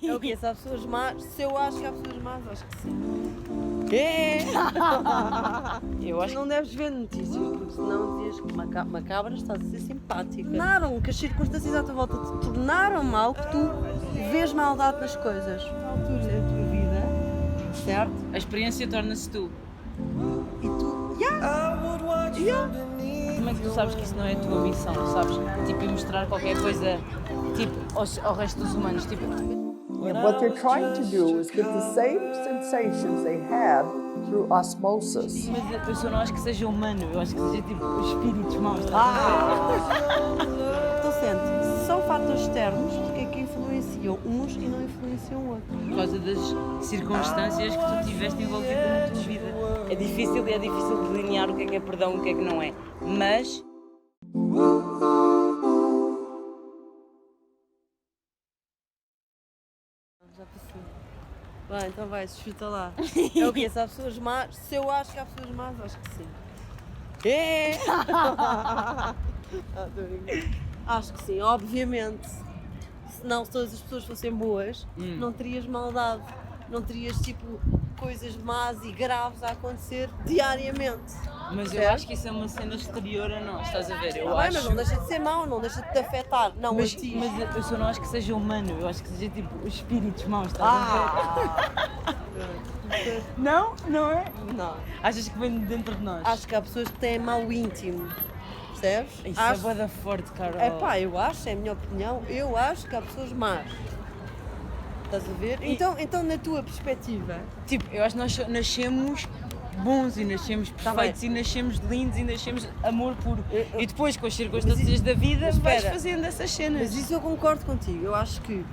É o quê? Se há pessoas más, se eu acho que há pessoas más, acho que sim. Eu acho Não deves ver notícias, porque senão dizias que macabra estás a ser simpática. Tornaram que as circunstâncias à tua volta te tornaram mal, que tu vês maldade nas coisas. Na altura da tua vida, certo? a experiência torna-se tu. E tu, Como é que tu sabes que isso não é a tua missão? Sabes? Tipo, e mostrar qualquer coisa tipo, ao resto dos humanos. Tipo, And what they're trying to do is get the same sensations they had through osmosis. mas eu só não acho que seja humano, eu acho que seja tipo os espíritos maus. Então sente, são fatores externos porque é que influenciam uns e não influenciam outros. Por causa das circunstâncias que tu tiveste envolvida na tua vida. É difícil delinear o que é perdão e o que é que não é. Mas Já passou. Vai, então vai, chuta lá. É o quê? Se há pessoas más, se eu acho que há pessoas más, acho que sim. Tô brincando. Acho que sim, obviamente. Senão, se todas as pessoas fossem boas, não terias maldade, não terias tipo coisas más e graves a acontecer diariamente. Mas eu Certo? acho que isso é uma cena exterior a nós, estás a ver? Eu Tá bem, acho. mas não deixa de ser mau, não deixa de te afetar. Não, Mas, a ti. mas eu só não acho que seja humano, eu acho que seja tipo os espíritos maus, estás a ver? Não? Não é? Não. Achas que vem de dentro de nós? Acho que há pessoas que têm mau íntimo. Percebes? Isso Acho... é bué forte, Carol. É pá, eu acho, é a minha opinião, eu acho que há pessoas más. Estás a ver? Então na tua perspectiva, Tipo, eu acho que nós nascemos bons e nascemos Tá perfeitos bem. e nascemos lindos e nascemos amor puro. Eu- E depois, com as circunstâncias da vida, mas vais espera. fazendo essas cenas. mas isso eu concordo contigo, eu acho que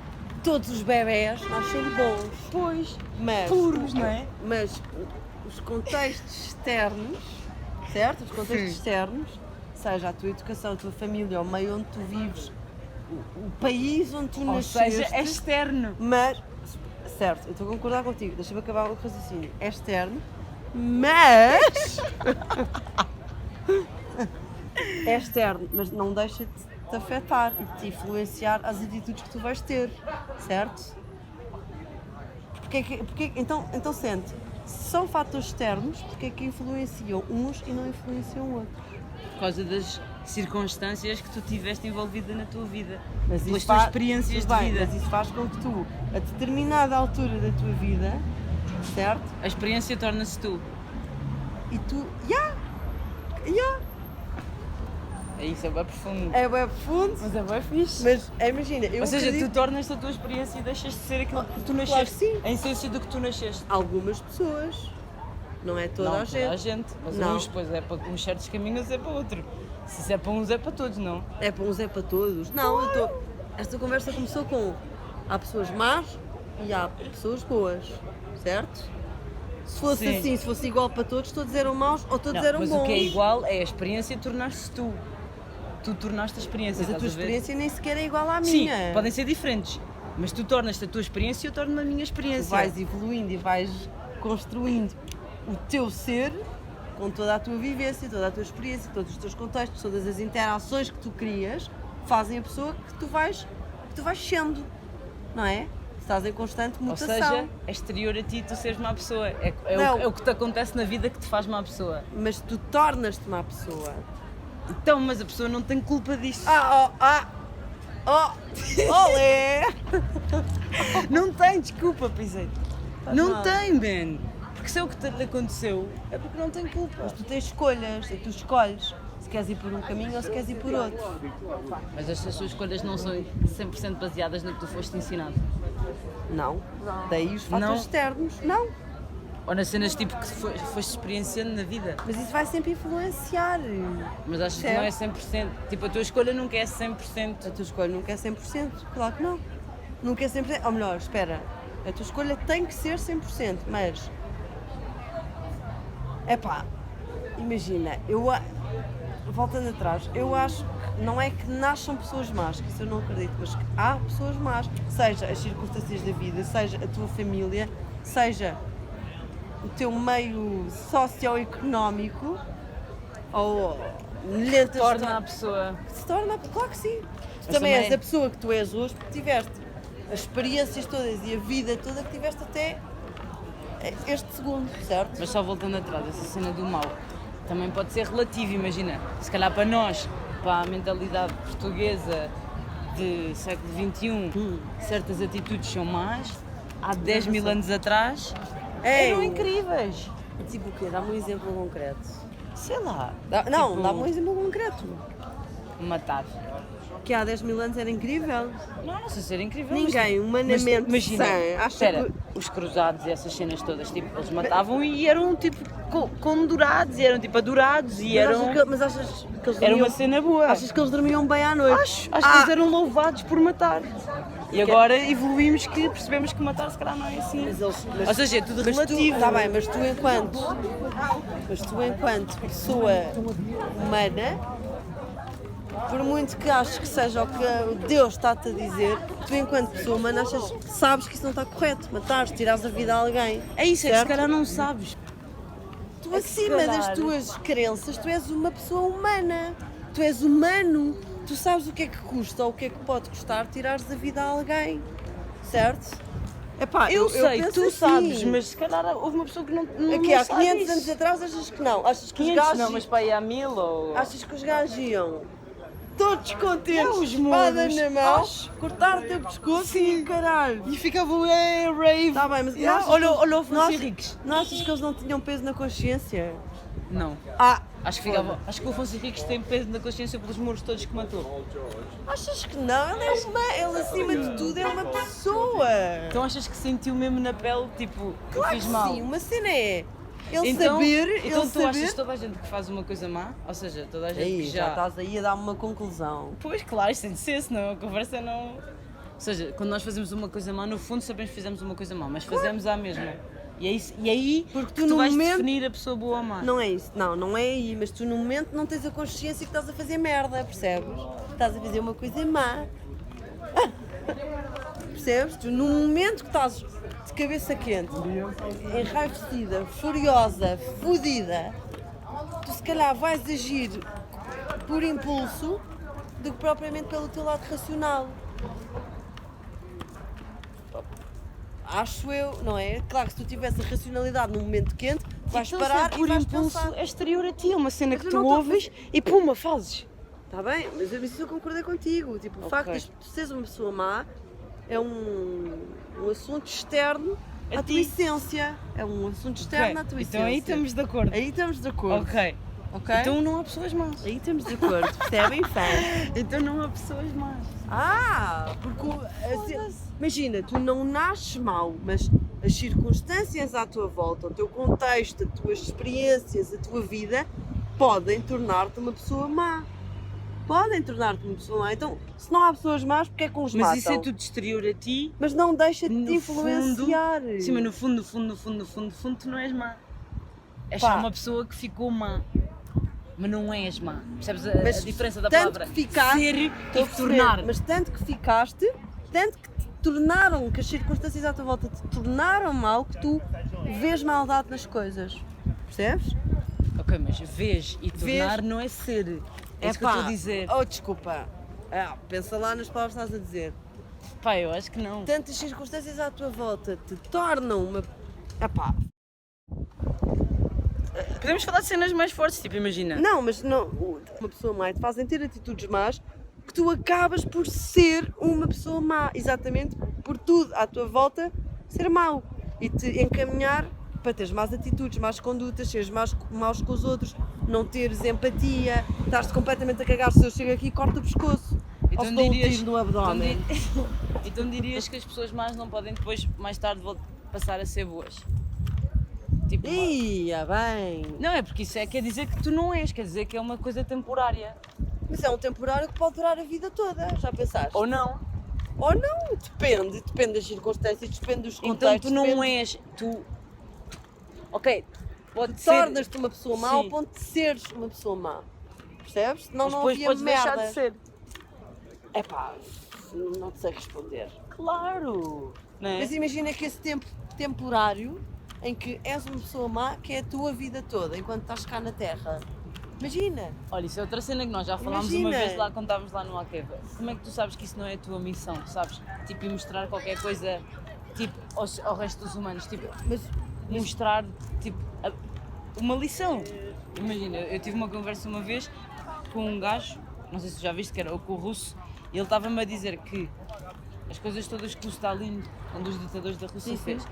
todos os bebés nascem bons. Depois, Mas, puros, não é? Mas os contextos externos, certo? Os contextos externos, seja a tua educação, a tua família, o meio onde tu vives, o país onde tu Ou nasceste, seja, é externo. mas, certo, eu estou a concordar contigo, deixa-me acabar o raciocínio, é externo, mas é externo, mas não deixa de te afetar e de te influenciar as atitudes que tu vais ter, certo? Então sente, se são fatores externos, porque é que influenciam uns e não influenciam outros? Por causa das circunstâncias que tu tiveste envolvida na tua vida. Mas Pelas isso tuas faz- experiências tudo de bem, vida. Mas isso faz com que tu, a determinada altura da tua vida, certo? A experiência torna-se tu. E tu, Isso é bem profundo. é bem profundo, Mas é bem fixe. mas imagina, eu Ou seja, acredito tu tornas-te a tua experiência e deixas de ser aquilo que tu nasceste. claro que sim. A essência do que tu nasceste. algumas pessoas, não é toda não, a gente. Mas Não. uns, pois é para uns certos caminhos, é para outro. Se isso é para uns, é para todos, não? É para uns, é para todos. Não, esta conversa começou com há pessoas más e há pessoas boas, certo? Se fosse Sim. assim, se fosse igual para todos eram maus ou todos Não, eram mas bons. o que é igual é a experiência tornar-se tu. Tu tornaste a experiência, Mas a tua estás ver? experiência nem sequer é igual à Sim, minha. podem ser diferentes. Mas tu tornas-te a tua experiência e eu torno-me a minha Tu experiência. vais evoluindo e vais construindo o teu ser com toda a tua vivência, toda a tua experiência, todos os teus contextos, todas as interações que tu crias, fazem a pessoa que tu vais sendo, não é? Estás em constante Ou mutação. seja, é exterior a ti tu seres má pessoa. Não. É o que te acontece na vida que te faz má pessoa. Mas tu tornas-te má pessoa. Então, mas a pessoa não tem culpa disso. Olé! Não tem, desculpa, pisei. Faz Não mal. tem, man. Porque se é o que te aconteceu, é porque não tem culpa. Mas tu tens escolhas e tu escolhes se queres ir por um caminho ou se queres ir por outro. Mas as suas escolhas não são 100% baseadas no que tu foste ensinado. Não. Daí os fatores Não. externos, não. Ou nas cenas tipo que foste experienciando na vida. Mas isso vai sempre influenciar. Mas acho que não é 100%. Tipo, a tua escolha nunca é 100%. A tua escolha nunca é 100%, claro que não. Nunca é 100%, ou melhor, espera, a tua escolha tem que ser 100%, mas... Epá, imagina, voltando atrás, eu acho que não é que nasçam pessoas más, que isso eu não acredito, mas que há pessoas más, seja as circunstâncias da vida, seja a tua família, seja o teu meio socioeconómico, ou milhentas Torna a pessoa. que se torna, claro que sim. Tu Mas também és também- a pessoa que tu és hoje porque tiveste as experiências todas e a vida toda que tiveste até este segundo, certo? Mas só voltando atrás, essa cena do mal também pode ser relativo, imagina, se calhar para nós, para a mentalidade portuguesa de século XXI, certas atitudes são más, há 10 mil anos atrás eram incríveis. Tipo o quê? Dá-me um exemplo concreto. Sei lá. Não, tipo, dá-me um exemplo concreto. matar. Que há 10 mil anos era incrível. Não sei se era incrível. Ninguém, humanamente imagina, sã, acha espera, que- os cruzados e essas cenas todas, tipo, eles matavam e eram tipo condecorados, e eram tipo adorados e eram... Mas achas que eles Era dormiam... uma cena boa. Achas que eles dormiam bem à noite? Acho que eles eram louvados por matar. E agora evoluímos que percebemos que matar se calhar não é assim. Ou seja, é tudo relativo. Está bem, mas tu enquanto pessoa humana, por muito que aches que seja o que Deus está-te a dizer, tu enquanto pessoa humana sabes que isso não está correto. Matares, tirares a vida a alguém. É isso, é que se certo? calhar não sabes. Tu É que se acima das calhar- tuas crenças, tu és uma pessoa humana. Tu és humano. Tu sabes o que é que custa ou o que é que pode custar tirares a vida a alguém. Certo? Epá, Eu sei, penso tu assim. sabes, mas se calhar houve uma pessoa que não Aqui não há sabe 500 isso. anos atrás achas que não? Achas que 500 os gajos... não, mas para aí há 1000 ou... Achas que os gajos iam todos contentes, É, os espada muros. na mão, Acho. cortar o teu pescoço e caralho. E ficavam, rave. Tá bem, mas Yeah, não achas olha, que- olha o não Afonso achas- Henriques. Não achas que eles não tinham peso na consciência? Não. Acho que o Afonso Henriques tem peso na consciência pelos muros todos que matou. Achas que não? Ele acima de tudo é uma pessoa. Então achas que sentiu mesmo na pele, tipo, que Claro fiz que mal? sim, uma cena é ele Então, saber, então ele tu saber... achas que toda a gente que faz uma coisa má? Ou seja, toda a gente Aí, que já estás aí a dar-me uma conclusão. Pois, claro, isto tem de ser, senão a conversa não... Ou seja, quando nós fazemos uma coisa má, no fundo sabemos que fizemos uma coisa má, mas fazemos a mesma. E aí Porque que tu tu no vais momento- definir a pessoa boa ou má. Não é isso, não é aí, mas tu no momento não tens a consciência que estás a fazer merda, percebes? Estás a fazer uma coisa má. Percebes? Tu no momento que estás de cabeça quente, enraivecida, furiosa, fodida, tu se calhar vais agir por impulso do que propriamente pelo teu lado racional. Acho eu, não é? Claro que se tu tivesse a racionalidade num momento quente, vais Então, parar se é e por vais impulso pensar. é exterior a ti, é uma cena Mas que eu tu não tô- ouves e puma, fazes. Está bem, mas isso eu concordei contigo. Tipo, o facto de tu seres uma pessoa má é um assunto externo A à tua ti. essência. É um assunto externo à tua essência. Então aí estamos de acordo. Aí estamos de acordo. Ok. Ok? Então não há pessoas más. Aí estamos de acordo. Percebem, fãs? Então não há pessoas más. Porque imagina, tu não nasces mau, mas as circunstâncias à tua volta, o teu contexto, as tuas experiências, a tua vida podem tornar-te uma pessoa má. Podem tornar-te uma pessoa má. Então, se não há pessoas más, porque é que os matam? Mas isso é tudo exterior a ti. Mas não deixa de te No influenciar. Sim, mas no fundo, tu não és má. És Pá. só uma pessoa que ficou má. Mas não és má. Percebes Mas a diferença da tanto palavra? que ficaste, Ser estou a e perceber, tornar. Mas tanto que ficaste, tanto que te tornaram, que as circunstâncias à tua volta te tornaram mal, que tu vês maldade nas coisas. Percebes? Ok, mas vês e tornar não é ser. É isso que eu estou a dizer. Oh, desculpa. Pensa lá nas palavras que estás a dizer. Pá, eu acho que não. Tantas circunstâncias à tua volta te tornam uma. Epá, Podemos falar de cenas mais fortes, tipo, imagina. não, mas não. Uma pessoa má te fazem ter atitudes más que tu acabas por ser uma pessoa má. Exatamente por tudo à tua volta ser mau. E te encaminhar para teres más atitudes, más condutas, seres maus com os outros, não teres empatia, estás-te completamente a cagar. Se eu chego aqui e corto o pescoço. Ou se dou um tiro no abdômen. Então dirias que as pessoas más não podem depois, mais tarde, passar a ser boas. Tipo, Ia bem. não, é porque isso quer dizer que tu não és, quer dizer que é uma coisa temporária. Mas é um temporário que pode durar a vida toda, já pensaste? Ou não. Ou não, depende das circunstâncias, depende dos contextos. Então tu não depende- és, Ok, pode ser... Tornas-te uma pessoa má ao Sim. ponto de seres uma pessoa má. Percebes? Senão Mas não depois havia podes deixar merda. de ser. Epá, não te sei responder. Claro. Não é? Mas imagina que esse tempo temporário em que és uma pessoa má, que é a tua vida toda, enquanto estás cá na Terra. Imagina. Olha, isso é outra cena que nós já falámos uma Imagina. vez lá quando estávamos lá no Alqueva. Como é que tu sabes que isso não é a tua missão, sabes? tipo, e mostrar qualquer coisa, tipo, ao resto dos humanos, tipo, Mas mostrar, tipo, uma lição. Imagina, eu tive uma conversa uma vez com um gajo, não sei se tu já viste, que era com o russo, e ele estava-me a dizer que as coisas todas que o Stalin, um dos ditadores da Rússia, fez,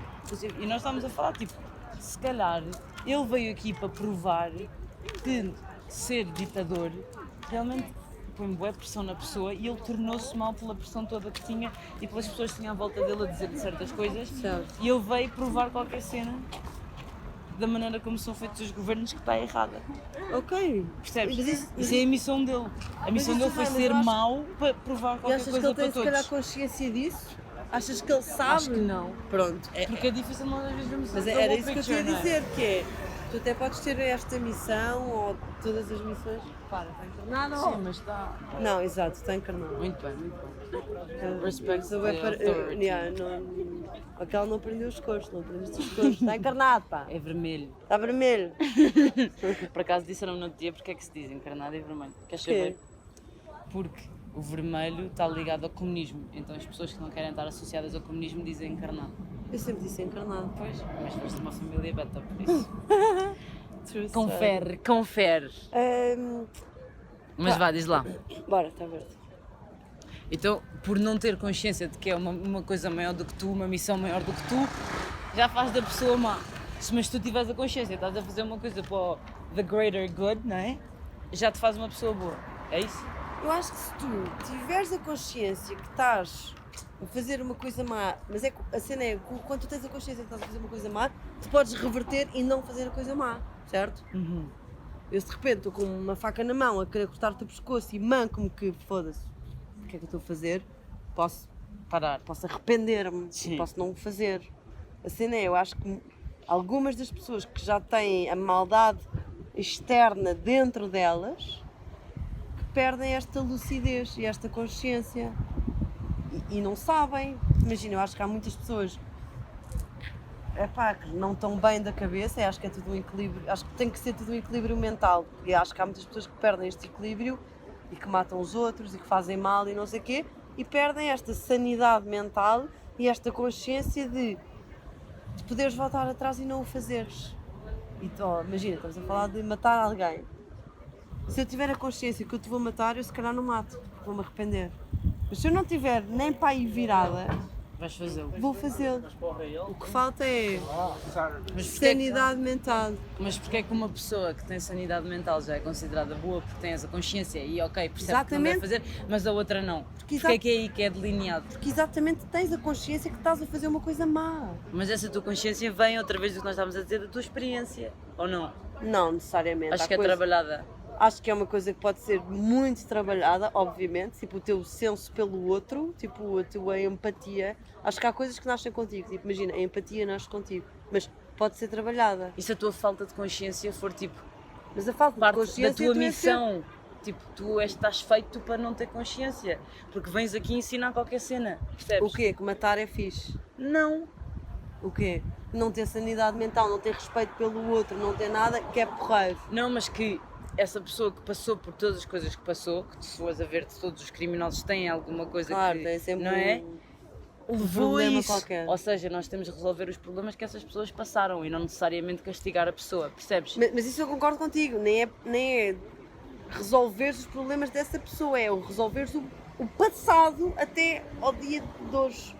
e nós estávamos a falar, tipo, se calhar ele veio aqui para provar que ser ditador realmente põe boa pressão na pessoa e ele tornou-se mal pela pressão toda que tinha e pelas pessoas que tinham à volta dele a dizer certas coisas, Certo. e ele veio provar qualquer cena da maneira como são feitos os governos que está errada. ok. Percebes? Mas Isso é a missão dele. A missão dele foi mas ser eu acho- mau para provar E qualquer achas que coisa ele para tem se calhar todos. consciência disso? Achas que ele sabe? Acho que não. Pronto. Porque é difícil nós às vezes vermos Mas the era whole isso que eu picture, te ia não é? dizer, que é, tu até podes ter esta missão ou todas as missões. Para, está encarnado. Sim, mas está. Não, exato, está encarnado. Muito bem, muito bem. Respect Respect the the authority. Aquela não prendeu os coxos, não prendeste os coxos. Está encarnado, pá. É vermelho. Está vermelho. Por acaso disseram no outro dia porque é que se diz encarnado e vermelho. Queres Porquê? saber? Porque o vermelho está ligado ao comunismo. Então as pessoas que não querem estar associadas ao comunismo dizem encarnado. Eu sempre disse encarnado. Pois, mas foste de uma família beta, por isso. True Confere, confere. story. Mas vá, diz lá. Bora, está verde. Então, por não ter consciência de que é uma coisa maior do que tu, uma missão maior do que tu, já faz da pessoa má. Mas se tu tiveres a consciência, estás a fazer uma coisa para o the greater good, não é? Já te faz uma pessoa boa. É isso? Eu acho que se tu tiveres a consciência que estás a fazer uma coisa má, mas é que a cena é que quando tu tens a consciência que estás a fazer uma coisa má, tu podes reverter e não fazer a coisa má, certo? Eu se de repente estou com uma faca na mão a querer cortar-te o pescoço e manco-me que foda-se, o que é que eu estou a fazer? Posso Parar. posso arrepender-me, Sim. posso não o fazer. A cena é, eu acho que algumas das pessoas que já têm a maldade externa dentro delas, que perdem esta lucidez e esta consciência e não sabem. Imagina, eu acho que há muitas pessoas que não estão bem da cabeça, eu acho que é tudo um equilíbrio, acho que tem que ser tudo um equilíbrio mental, e acho que há muitas pessoas que perdem este equilíbrio e que matam os outros e que fazem mal e não sei o quê, e perdem esta sanidade mental e esta consciência de poderes voltar atrás e não o fazeres. Então, imagina, estamos a falar de matar alguém. Se eu tiver a consciência que eu te vou matar, eu se calhar não mato, vou-me arrepender. Mas se eu não tiver nem para aí virada, Vais fazê-lo. vou fazê-lo. O que falta é Mas porquê, sanidade mental. mas porquê é que uma pessoa que tem sanidade mental já é considerada boa porque tem essa consciência e ok, percebe que não Exatamente. deve fazer, mas a outra não? Porque Porquê é que é aí que é delineado? Porque exatamente tens a consciência que estás a fazer uma coisa má. Mas essa tua consciência vem outra vez do que nós estávamos a dizer da tua experiência, ou não? Não necessariamente. Acho Há que é coisa- trabalhada. Acho que é uma coisa que pode ser muito trabalhada, obviamente, tipo o teu senso pelo outro, tipo a tua empatia. Acho que há coisas que nascem contigo, tipo, imagina, a empatia nasce contigo, mas pode ser trabalhada. E se a tua falta de consciência for tipo Mas a falta de parte consciência da tua tu és sempre- missão, tipo, tu estás feito para não ter consciência, porque vens aqui ensinar qualquer cena, percebes? O quê? Que matar é fixe. Não. O quê? Não ter sanidade mental, não ter respeito pelo outro, não ter nada, que é porreiro. Não, mas que essa pessoa que passou por todas as coisas que passou, que tu fores a ver, todos os criminosos têm alguma coisa Claro, que, tem sempre não é? Levou a problema isso. qualquer. Ou seja, nós temos de resolver os problemas que essas pessoas passaram e não necessariamente castigar a pessoa, percebes? Mas isso eu concordo contigo, nem é resolveres os problemas dessa pessoa, é resolveres o passado até ao dia de hoje.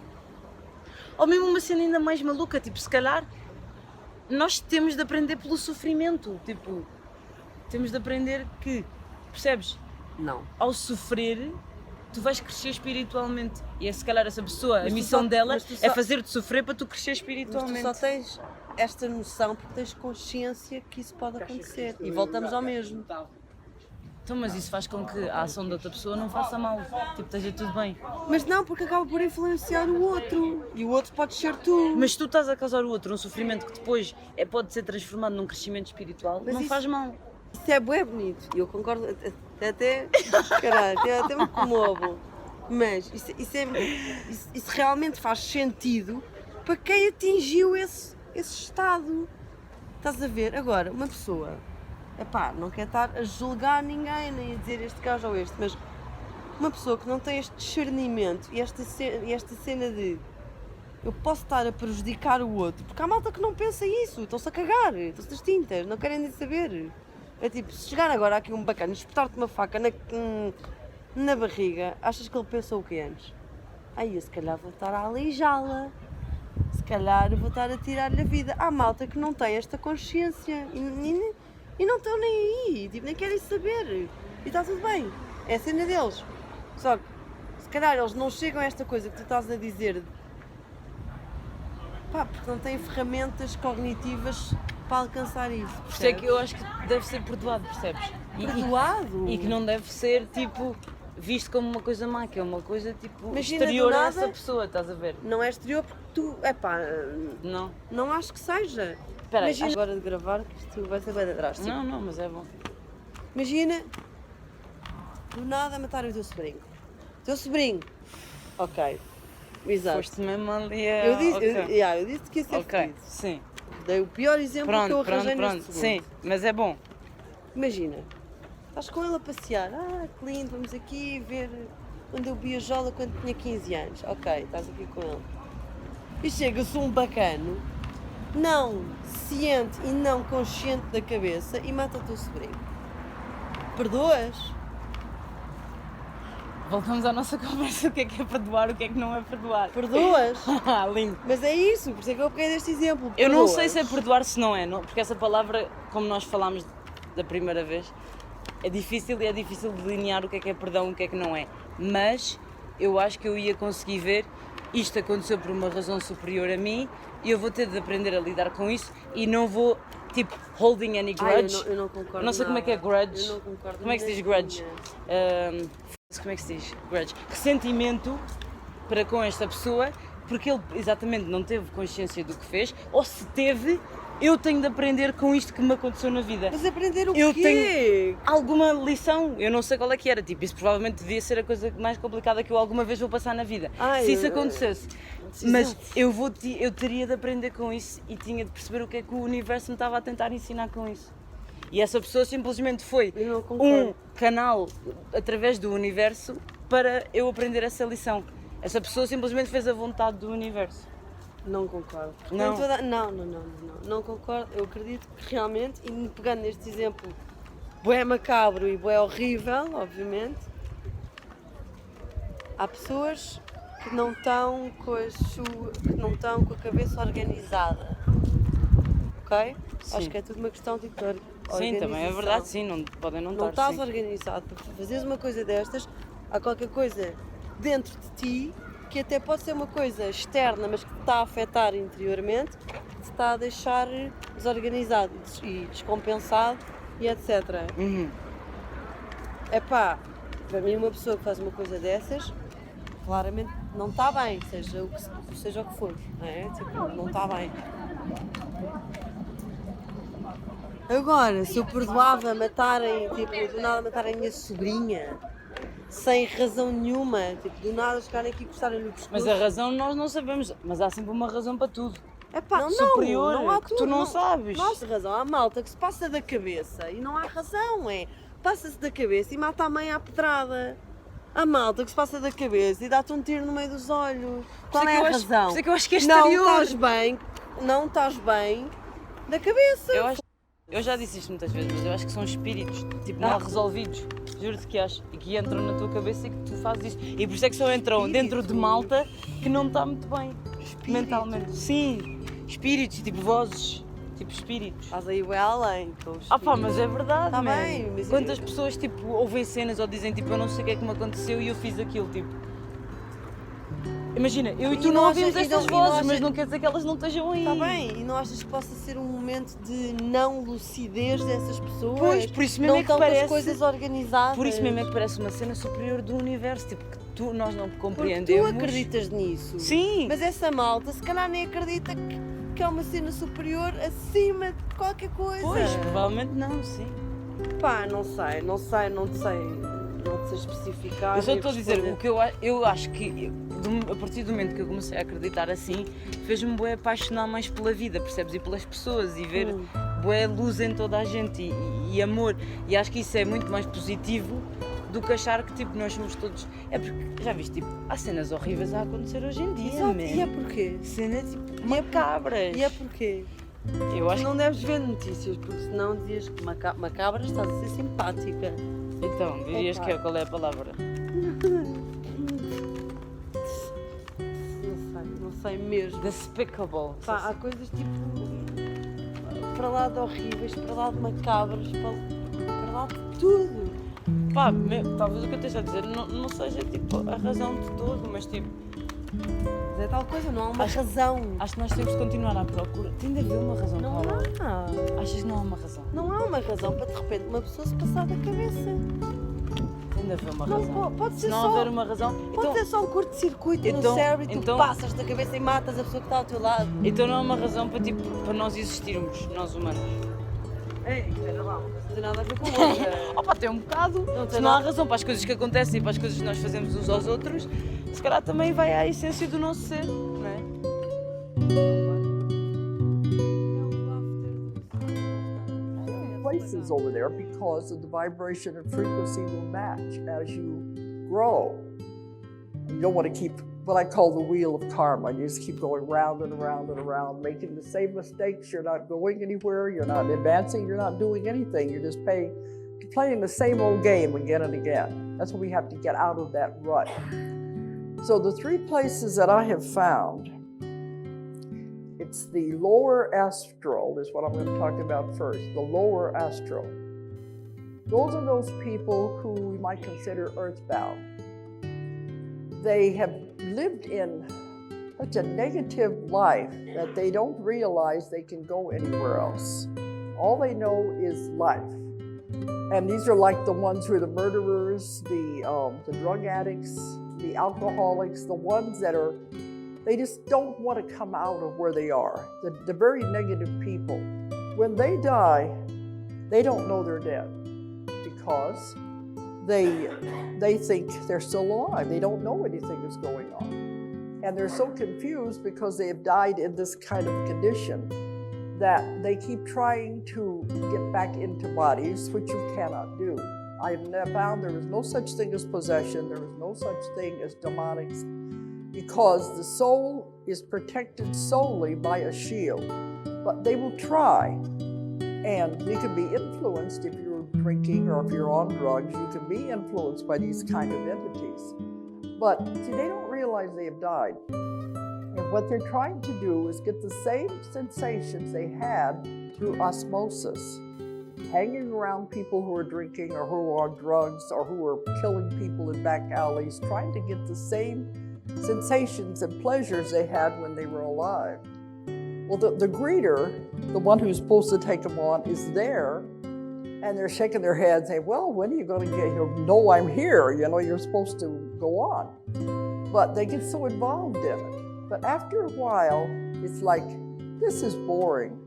Ou mesmo uma cena ainda mais maluca, tipo, se calhar nós temos de aprender pelo sofrimento, tipo, temos de aprender que, percebes? Não. Ao sofrer, tu vais crescer espiritualmente. E é se calhar essa pessoa, Mas a tu missão só- dela mas tu é só- fazer-te sofrer para tu crescer Mas tu espiritualmente. só tens esta noção porque tens consciência que isso pode acontecer. E voltamos ao mesmo. Então, mas isso faz com que a ação da outra pessoa não faça mal, tipo, esteja tudo bem. Mas não, porque acaba por influenciar o outro. E o outro pode ser tu. Mas se tu estás a causar o outro um sofrimento que depois pode ser transformado num crescimento espiritual, Mas não isso- faz mal. Isso é bué bonito. E eu concordo. Caralho, até me comovo. Mas isso realmente faz sentido para quem atingiu esse estado. Estás a ver? Agora, uma pessoa, não quer estar a julgar ninguém, nem a dizer este gajo ou este, mas uma pessoa que não tem este discernimento e esta cena de eu posso estar a prejudicar o outro, porque há malta que não pensa isso, estão-se a cagar, estão-se das tintas, não querem nem saber. É tipo, se chegar agora aqui um bacana e espetar-te uma faca na barriga, achas que ele pensa o que antes? Aí eu se calhar vou estar a aleijá-la, se calhar vou estar a tirar-lhe a vida. Há malta que não tem esta consciência e não estão nem aí, tipo, nem querem saber. E está tudo bem, é a cena deles. Só que se calhar eles não chegam a esta coisa que tu estás a dizer, pá, porque não têm ferramentas cognitivas para alcançar isso. Por isso é que eu acho que deve ser perdoado, percebes? Perdoado? E que não deve ser, tipo, visto como uma coisa má, que é uma coisa, tipo, Imagina, exterior do a nada- essa pessoa, estás a ver? Não é exterior porque tu, Não. não acho que seja. Espera aí, Imagina agora de gravar que isto vai ser bem de trás. Tipo, Não, mas é bom. imagina, do nada matar o teu sobrinho. Teu sobrinho. Ok. Exato. Foste mesmo ali a... Eu disse, ok. eu disse que ia ser Ok, feliz. sim. Dei o pior exemplo que eu Pronto, arranjei pronto, neste sim, segundo. mas é bom. Imagina, estás com ele a passear. Que lindo, vamos aqui ver quando eu vi a Jola quando tinha 15 anos. Ok, estás aqui com ele. E chega-se um bacano, não ciente e não consciente da cabeça e mata o teu sobrinho. Perdoas? Voltamos à nossa conversa, o que é perdoar, o que é que não é perdoar. Perdoas? Lindo. Mas é isso, por isso é que eu peguei deste exemplo. Eu não Perdoas. sei se é perdoar se não é, não, porque essa palavra, como nós falámos da primeira vez, é difícil e é difícil delinear o que é perdão e o que é que não é. Mas eu acho que eu ia conseguir ver, isto aconteceu por uma razão superior a mim e eu vou ter de aprender a lidar com isso e não vou, tipo, holding any grudge. Eu não concordo. Não sei como é que é nada. grudge. Eu não concordo. Como é que se diz nem grudge? nenhuma. Como é que se diz? Grudge. Ressentimento para com esta pessoa, porque ele exatamente não teve consciência do que fez, ou se teve, eu tenho de aprender com isto que me aconteceu na vida. Mas aprender o Eu quê? Alguma lição, eu não sei qual é que era, tipo, isso provavelmente devia ser a coisa mais complicada que eu alguma vez vou passar na vida, se isso acontecesse. Mas eu teria de aprender com isso e tinha de perceber o que é que o universo me estava a tentar ensinar com isso. E essa pessoa simplesmente foi Eu não concordo. um canal através do universo para eu aprender essa lição. Essa pessoa simplesmente fez a vontade do universo. Não concordo. Não. Não concordo. Eu acredito que realmente, e pegando neste exemplo bué macabro e bué horrível, obviamente, há pessoas que não estão com a cabeça organizada. Ok? Sim. Acho que é tudo uma questão tipo, de Sim, também é organização. verdade, sim, não podem não Não estar, estás sim. organizado para fazeres uma coisa destas, há qualquer coisa dentro de ti que até pode ser uma coisa externa, mas que te está a afetar interiormente, que te está a deixar desorganizado e descompensado e etc. Uhum. Epá, para mim uma pessoa que faz uma coisa dessas, claramente não está bem, seja o que for, não é? Tipo, não está bem. Agora, se eu perdoava matarem, tipo, do nada matarem a minha sobrinha, sem razão nenhuma, tipo, do nada chegarem aqui e costarem no pescoço. Mas a razão nós não sabemos, mas há sempre uma razão para tudo. Epá, superior, não há que tudo, tu não sabes. Não há razão, há malta que se passa da cabeça e não há razão, passa-se da cabeça e mata a mãe à pedrada. Há malta que se passa da cabeça e dá-te um tiro no meio dos olhos. Qual é a razão? Por isso é que eu acho que é Não exterior. não estás bem da cabeça. Eu já disse isto muitas vezes, mas eu acho que são espíritos, tipo, mal resolvidos. Juro-te que acho. E que entram na tua cabeça e que tu fazes isso. E por isso é que só entram dentro de malta que não está muito bem mentalmente. Sim, espíritos, tipo vozes, tipo espíritos. Estás aí bem além. com os Ah pá, espíritos. mas é verdade, Tá man. bem, mas Quantas pessoas, tipo, ouvem cenas ou dizem, tipo, eu não sei o que é que me aconteceu e eu fiz aquilo, tipo... Imagina, eu e tu E não não ouvimos achas- e estas não- e não vozes, mas achas- não quer dizer que elas não estejam aí. Está bem, e não achas que possa ser um momento de não lucidez dessas pessoas? Pois, por isso mesmo não é que estão com parece- as coisas organizadas. Por isso mesmo é que parece uma cena superior do universo, tipo, que nós não Porque compreendemos. tu acreditas nisso. Sim, Mas essa malta, se calhar nem acredita que é uma cena superior acima de qualquer coisa. pois, provavelmente não, sim. Pá, não sei, não sei especificar. Eu só nem estou a dizer, responder. o que eu acho que, a partir do momento que eu comecei a acreditar assim, fez-me bué apaixonar mais pela vida, percebes? E pelas pessoas, e ver bué luz em toda a gente, e amor. E acho que isso é muito mais positivo do que achar que tipo, nós somos todos. É porque, já viste, tipo, há cenas horríveis a acontecer hoje em dia, Exato. man. E é porquê? Cenas tipo macabras. E é porquê? Eu acho Não deves ver notícias, porque senão dizias que macabra estás a ser simpática. que. Então, dirias Opa. que é qual é a palavra? Não sei mesmo. Despicable. Pá, há coisas tipo para lá de horríveis, para lá de macabras, para lá de tudo. Pá, talvez o que eu esteja a dizer não seja tipo a razão de tudo, mas tipo, Mas é tal coisa, não há uma razão. acho que nós temos de continuar à procura. Tem de haver uma razão, Não Clara. há. Achas que não há uma razão? Não há uma razão para de repente uma pessoa se passar da cabeça. Tem de haver uma Não, razão. pode Se ser não só. houver uma razão, Pode ser só um curto-circuito no então- cérebro e tu então- passas da cabeça e matas a pessoa que está ao teu lado. então não há uma razão para, tipo, para nós existirmos, nós humanos. Ei, espera lá, não tem nada a ver com outra. Opa, tem um bocado. Não tem Se não há nada. razão para as coisas que acontecem e para as coisas que nós fazemos uns aos outros, se calhar também vai à essência do nosso ser, não é? Places over there because of the vibration and frequency will match as you grow. You don't want to keep what I call the wheel of karma. You just keep going round and around and around, making the same mistakes. You're not going anywhere. You're not advancing. You're not doing anything. You're just playing the same old game again and again. That's what we have to get out of that rut. So the three places that I have found, it's the lower astral, is what I'm going to talk about first, the lower astral. Those are those people who we might consider earthbound. They have lived in such a negative life that they don't realize they can go anywhere else. All they know is life. And these are like the ones who are the murderers, the drug addicts, the alcoholics, the ones that are, they just don't want to come out of where they are. The very negative people. When they die, they don't know they're dead because they think they're still alive. They don't know anything is going on. And they're so confused because they have died in this kind of condition that they keep trying to get back into bodies, which you cannot do. I have found there is no such thing as possession, there is no such thing as demonics, because the soul is protected solely by a shield. But they will try, and you can be influenced if you're drinking or if you're on drugs, you can be influenced by these kind of entities. But see, they don't realize they have died. And what they're trying to do is get the same sensations they had through osmosis, hanging around people who are drinking or who are on drugs or who are killing people in back alleys, trying to get the same sensations and pleasures they had when they were alive. Well, the greeter, the one who's supposed to take them on, is there, and they're shaking their heads saying, well, when are you going to get here? No, I'm here. You know, you're supposed to go on. But they get so involved in it. But after a while, it's like, this is boring.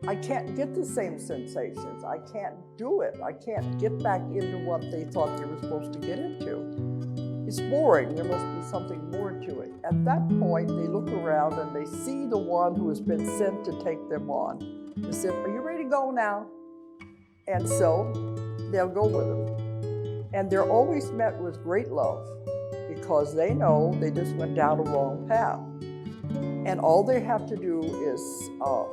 I can't get the same sensations. I can't do it. I can't get back into what they thought they were supposed to get into. It's boring. There must be something more to it. At that point, they look around and they see the one who has been sent to take them on. They say, are you ready to go now? And so they'll go with them. And they're always met with great love because they know they just went down a wrong path. And all they have to do is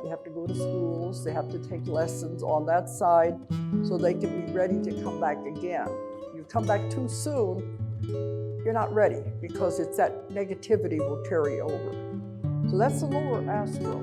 they have to go to schools, they have to take lessons on that side so they can be ready to come back again. You come back too soon, you're not ready because it's that negativity will carry over. So that's the lower astral.